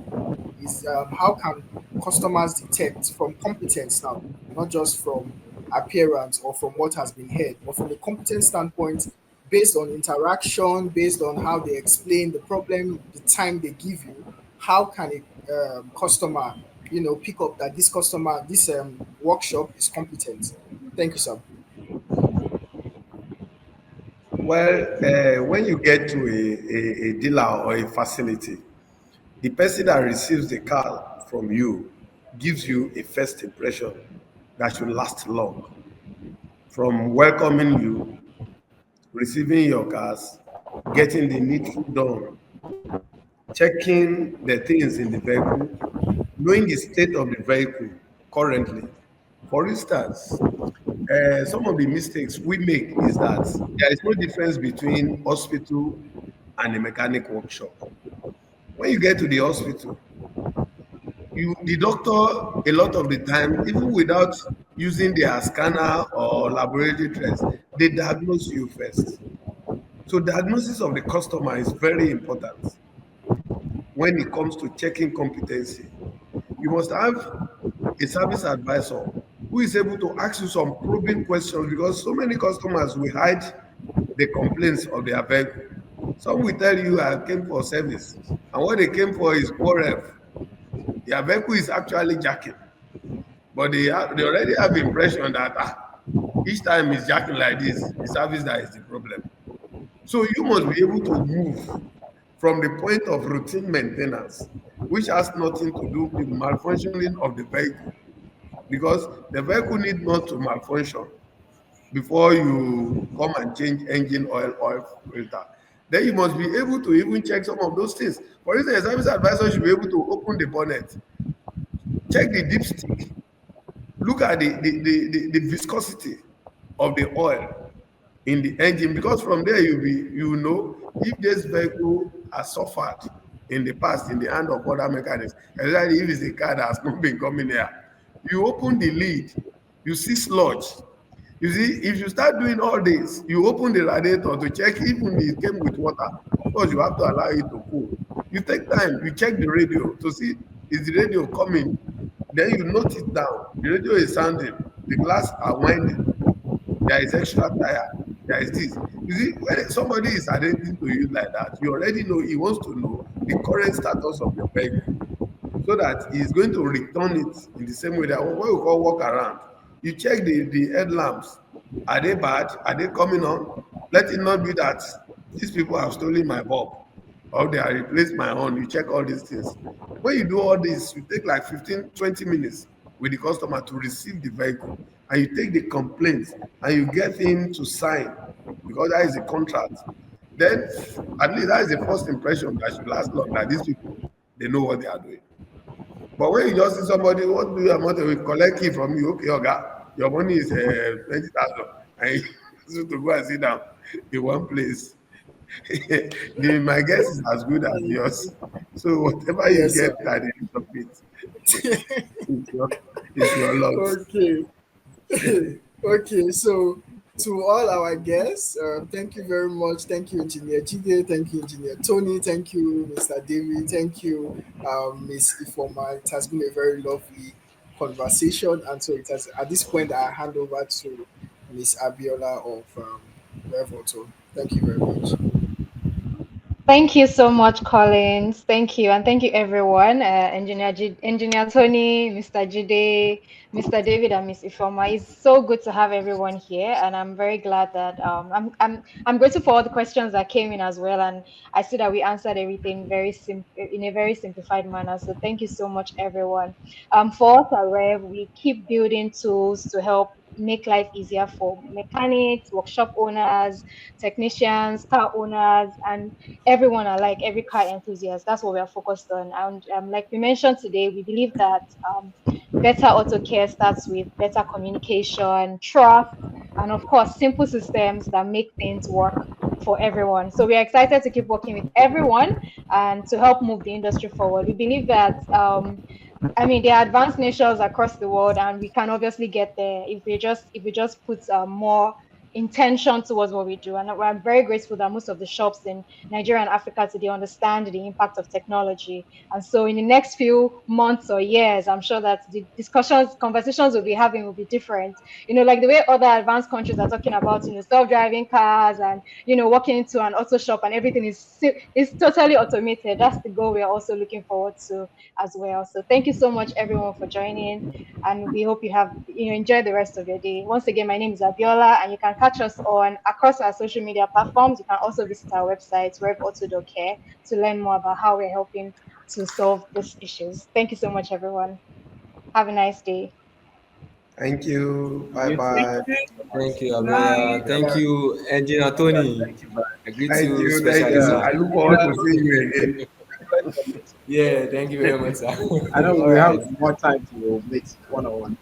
A: Is how can customers detect from competence now, not just from appearance or from what has been heard, but from a competent standpoint, based on interaction, based on how they explain the problem, the time they give you, how can a customer, pick up that this workshop is competent? Thank you, sir.
D: Well, when you get to a dealer or a facility, the person that receives the car from you gives you a first impression that should last long. From welcoming you receiving your cars, getting the needful done, checking the things in the vehicle, knowing the state of the vehicle currently. For instance, some of the mistakes we make is that there is no difference between hospital and a mechanic workshop. When you get to the hospital, the doctor a lot of the time, even without using their scanner or laboratory tests, they diagnose you first. So diagnosis of the customer is very important when it comes to checking competency. You must have a service advisor who is able to ask you some probing questions because so many customers will hide the complaints of their vehicle. Some will tell you I came for service, and what they came for is poor rev. Their vehicle is actually jacking, but they already have impression that each time it's jacking like this, the service that is the problem. So you must be able to move from the point of routine maintenance, which has nothing to do with malfunctioning of the vehicle, because the vehicle need not to malfunction before you come and change engine oil filter. Then you must be able to even check some of those things. For instance, a service advisor should be able to open the bonnet, check the dipstick, look at the viscosity of the oil in the engine, because from there you know if this vehicle has suffered in the past in the hand of other mechanics, especially if it's a car that has not been coming here. You open the lid, you see sludge. You see, if you start doing all this, you open the radiator to check even if it came with water. Of course, you have to allow it to cool. You take time, you check the radio to see is the radio coming. Then you note it down. The radio is sounding, the glass are winding, there is extra tire, there is this. You see, when somebody is attending to you like that, you already know he wants to know the current status of your vehicle so that he's going to return it in the same way that what we call walk around. You check the headlamps. Are they bad? Are they coming on? Let it not be that these people have stolen my bulb or they have replaced my own. You check all these things. When you do all this, you take like 15, 20 minutes with the customer to receive the vehicle, and you take the complaints and you get him to sign because that is a contract. Then at least that is the first impression that should last long, that these people, they know what they are doing. But when you just see somebody, what do you want to collect key from you? Okay, Oga, your money is 20,000, and you to go and sit down in one place. My guess is as good as yours. So whatever you
A: Yes,
D: get
A: sir.
D: at the end of it, is your, is your lot.
A: Okay. Okay, so to all our guests, thank you very much. Thank you, Engineer Jide. Thank you, Engineer Tony. Thank you, Mr. David. Thank you, Miss Ifoma. It has been a very lovely conversation. And so it has at this point I hand over to Miss Abiola of Revv Auto. Thank you very much.
F: Thank you so much, Collins. Thank you. And thank you, everyone. Engineer Tony, Mr. Jide, Mr. David, and Miss Ifoma. It's so good to have everyone here. And I'm very glad that I'm grateful for all the questions that came in as well. And I see that we answered everything in a very simplified manner. So thank you so much, everyone. For us at Rev, we keep building tools to help make life easier for mechanics, workshop owners, technicians, car owners, and everyone alike, every car enthusiast. That's what we are focused on. And like we mentioned today, we believe that better auto care starts with better communication, trust, and of course, simple systems that make things work for everyone. So we are excited to keep working with everyone and to help move the industry forward. We believe that there are advanced nations across the world, and we can obviously get there if we just put more intention towards what we do. And I'm very grateful that most of the shops in Nigeria and Africa today understand the impact of technology. And so, in the next few months or years, I'm sure that the conversations we'll be having will be different. Like the way other advanced countries are talking about, self-driving cars and walking into an auto shop and everything is totally automated. That's the goal we are also looking forward to as well. So thank you so much, everyone, for joining, and we hope you have enjoy the rest of your day. Once again, my name is Abiola, and you can catch us on across our social media platforms. You can also visit our website revauto.care to learn more about how we're helping to solve these issues. Thank you so much, everyone. Have a nice day.
D: Thank you. Bye
C: You too.
B: Thank
D: bye.
B: you.
E: Thank you,
B: Bye.
E: Aloya.
C: Yeah,
E: Thank you, Engineer
C: yeah,
E: Tony.
C: thank you very
E: I
C: much.
E: greet
D: Thank
E: you
D: you. Thank
E: specially,
C: Yeah,
D: you.
E: sir.
D: I look
C: you
D: forward
C: know,
D: to seeing you again.
C: pleasure meeting
E: Yeah, thank you very much, sir.
C: you. I know
E: All
C: we have
E: right.
C: more time to meet one on one.